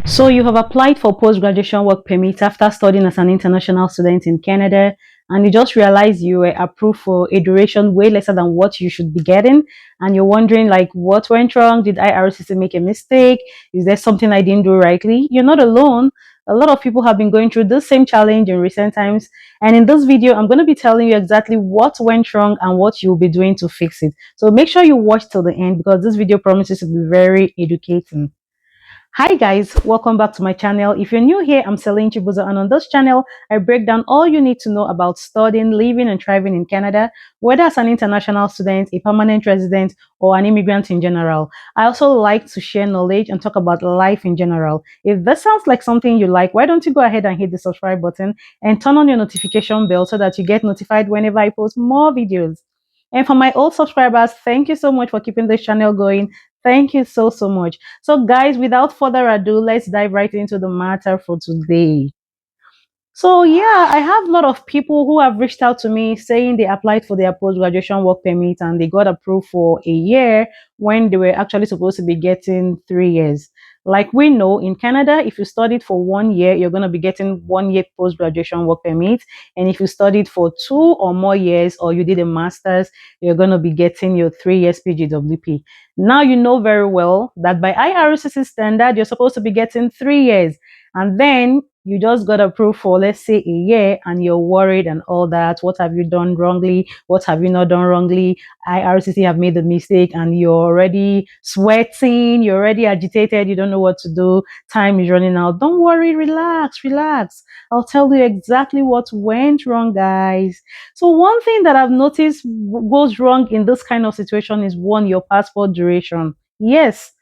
So you have applied for post-graduation work permit after studying as an international student in Canada, and you just realized you were approved for a duration way lesser than what you should be getting, and you're wondering like what went wrong? Did IRCC make a mistake? Is there something I didn't do rightly? You're not alone. A lot of people have been going through this same challenge in recent times, and in this video, I'm going to be telling you exactly what went wrong and what you'll be doing to fix it. So make sure you watch till the end because this video promises to be very educating. Hi guys, welcome back to my channel. If you're new here, I'm Celine Chibuzo, and on this channel, I break down all you need to know about studying, living, and thriving in Canada, whether as an international student, a permanent resident, or an immigrant in general. I also like to share knowledge and talk about life in general. If this sounds like something you like, why don't you go ahead and hit the subscribe button and turn on your notification bell so that you get notified whenever I post more videos. And for my old subscribers, thank you so much for keeping this channel going. Thank you so much. So, guys, without further ado, let's dive right into the matter for today. So yeah, I have a lot of people who have reached out to me saying they applied for their post-graduation work permit and they got approved for a year when they were actually supposed to be getting 3 years. Like we know in Canada, if you studied for 1 year, you're going to be getting 1 year post-graduation work permit. And if you studied for 2 or more years or you did a master's, you're going to be getting your 3 years PGWP. Now you know very well that by IRCC standard, you're supposed to be getting 3 years. And then you just got approved for, let's say, a year and you're worried and all that. What have you done wrongly? What have you not done wrongly? IRCC have made a mistake and you're already sweating, you're already agitated, you don't know what to do. Time is running out. Don't worry, relax, relax. I'll tell you exactly what went wrong, guys. So, one thing that I've noticed goes wrong in this kind of situation is one, your passport duration. Yes,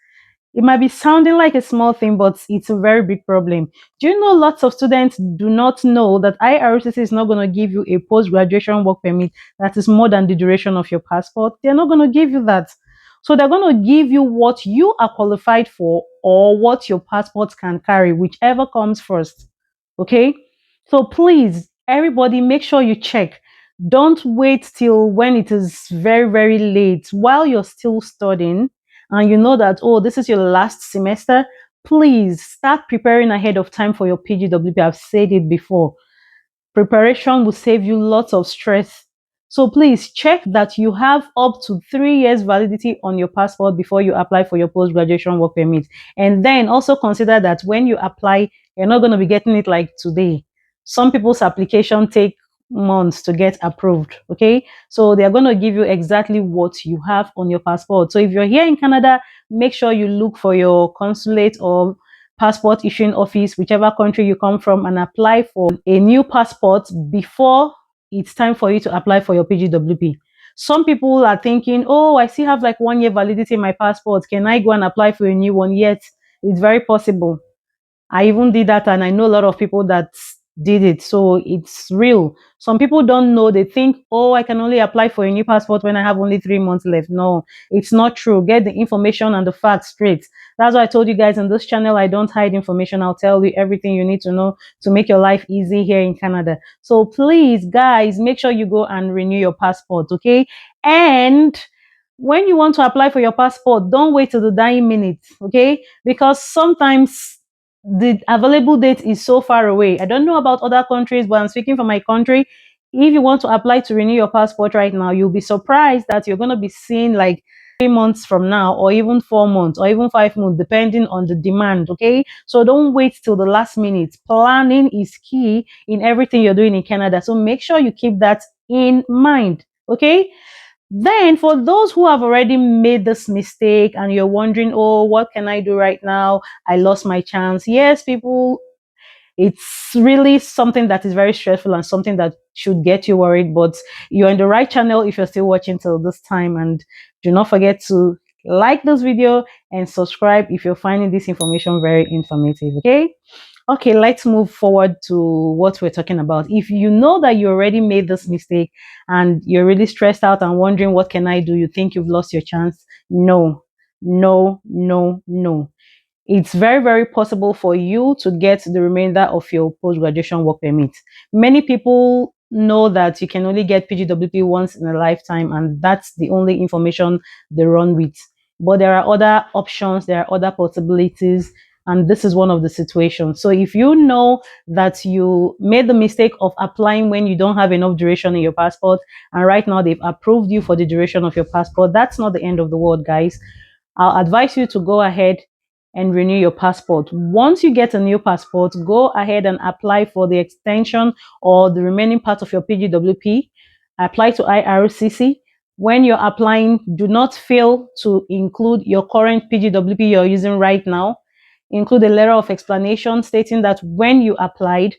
it might be sounding like a small thing, but it's a very big problem. Do you know lots of students do not know that IRCC is not going to give you a post graduation work permit that is more than the duration of your passport? They're not going to give you that. So they're going to give you what you are qualified for or what your passport can carry, whichever comes first. Okay? So please, everybody, make sure you check. Don't wait till when it is very late while you're still studying and you know that, oh, this is your last semester, please start preparing ahead of time for your PGWP. I've said it before. Preparation will save you lots of stress. So please check that you have up to 3 years validity on your passport before you apply for your post-graduation work permit. And then also consider that when you apply, you're not going to be getting it like today. Some people's application take months to get approved. Okay. So they're going to give you exactly what you have on your passport. So if you're here in Canada, make sure you look for your consulate or passport issuing office, whichever country you come from, and apply for a new passport before it's time for you to apply for your PGWP. Some people are thinking, oh, I still have like 1 year validity in my passport. Can I go and apply for a new one? Yet, it's very possible. I even did that, and I know a lot of people that did it. So it's real. Some people don't know. They think, oh, I can only apply for a new passport when I have only 3 months left. No, it's not true. Get the information and the facts straight. That's why I told you guys in this channel, I don't hide information. I'll tell you everything you need to know to make your life easy here in Canada. So please, guys, make sure you go and renew your passport, okay? And when you want to apply for your passport, don't wait till the dying minute, okay? Because sometimes the available date is so far away. I don't know about other countries, but I'm speaking for my country. If you want to apply to renew your passport right now, you'll be surprised that you're going to be seeing like 3 months from now, or even 4 months, or even 5 months, depending on the demand. Okay. So don't wait till the last minute. Planning is key in everything you're doing in Canada. So make sure you keep that in mind. Okay. Then, for those who have already made this mistake and you're wondering, oh, what can I do right now? I lost my chance. Yes, people, it's really something that is very stressful and something that should get you worried, but you're in the right channel if you're still watching till this time. And do not forget to like this video and subscribe if you're finding this information very informative. Okay. Okay, let's move forward to what we're talking about. If you know that you already made this mistake and you're really stressed out and wondering, what can I do? You think you've lost your chance? No, no. It's very possible for you to get the remainder of your post-graduation work permit. Many people know that you can only get PGWP once in a lifetime, and that's the only information they run with. But there are other options, there are other possibilities. And this is one of the situations. So if you know that you made the mistake of applying when you don't have enough duration in your passport, and right now they've approved you for the duration of your passport, that's not the end of the world, guys. I'll advise you to go ahead and renew your passport. Once you get a new passport, go ahead and apply for the extension or the remaining part of your PGWP. Apply to IRCC. When you're applying, do not fail to include your current PGWP you're using right now. Include a letter of explanation stating that when you applied,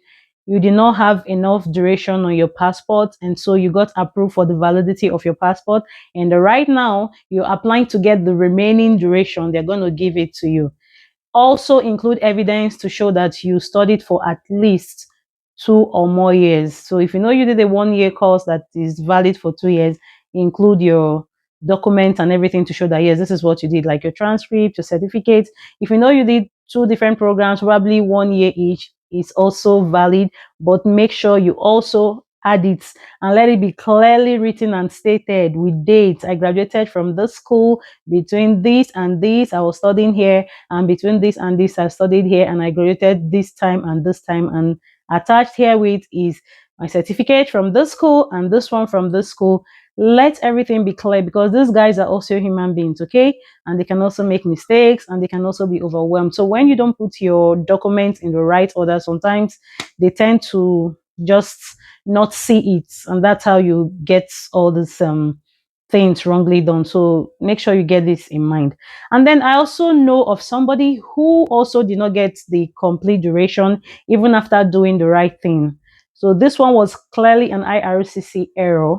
you did not have enough duration on your passport, and so you got approved for the validity of your passport. And right now, you're applying to get the remaining duration. They're going to give it to you. Also include evidence to show that you studied for at least 2 or more years. So if you know you did a 1 year course that is valid for 2 years, include your documents and everything to show that yes, this is what you did, like your transcript, your certificate. If you know you did two different programs, probably 1 year each, is also valid, but make sure you also add it and let it be clearly written and stated with dates. I graduated from this school between this and this. I was studying here, and between this and this I studied here, and I graduated this time and this time. And attached here with is my certificate from this school and this one from this school. Let everything be clear, because these guys are also human beings, okay? And they can also make mistakes, and they can also be overwhelmed. So when you don't put your documents in the right order, sometimes they tend to just not see it, and that's how you get all these things wrongly done. So make sure you get this in mind. And then I also know of somebody who also did not get the complete duration even after doing the right thing. So this one was clearly an IRCC error.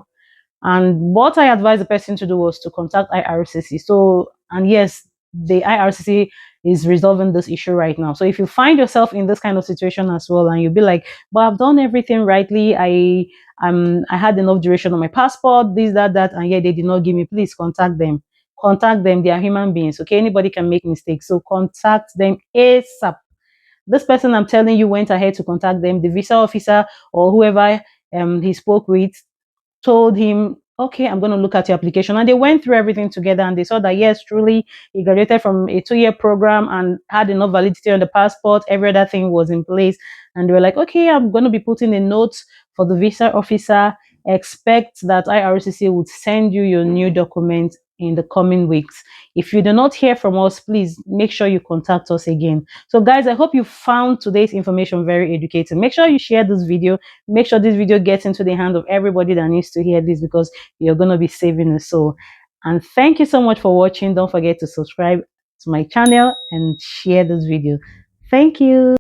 And what I advised the person to do was to contact IRCC. So, and yes, the IRCC is resolving this issue right now. So if you find yourself in this kind of situation as well, and you'll be like, but I've done everything rightly, I had enough duration on my passport, this, that, and yet they did not give me, please contact them. Contact them. They are human beings. Okay, anybody can make mistakes. So contact them ASAP. This person I'm telling you went ahead to contact them. The visa officer or whoever he spoke with told him, okay, I'm going to look at your application. And they went through everything together, and they saw that, yes, truly, he graduated from a 2 year program and had enough validity on the passport. Every other thing was in place. And they were like, okay, I'm going to be putting a note for the visa officer. Expect that IRCC would send you your new document in the coming weeks. If you do not hear from us, please make sure you contact us again. So guys, I hope you found today's information very educating. Make sure you share this video. Make sure this video gets into the hand of everybody that needs to hear this, because you're going to be saving a soul. And thank you so much for watching. Don't forget to subscribe to my channel and share this video. Thank you.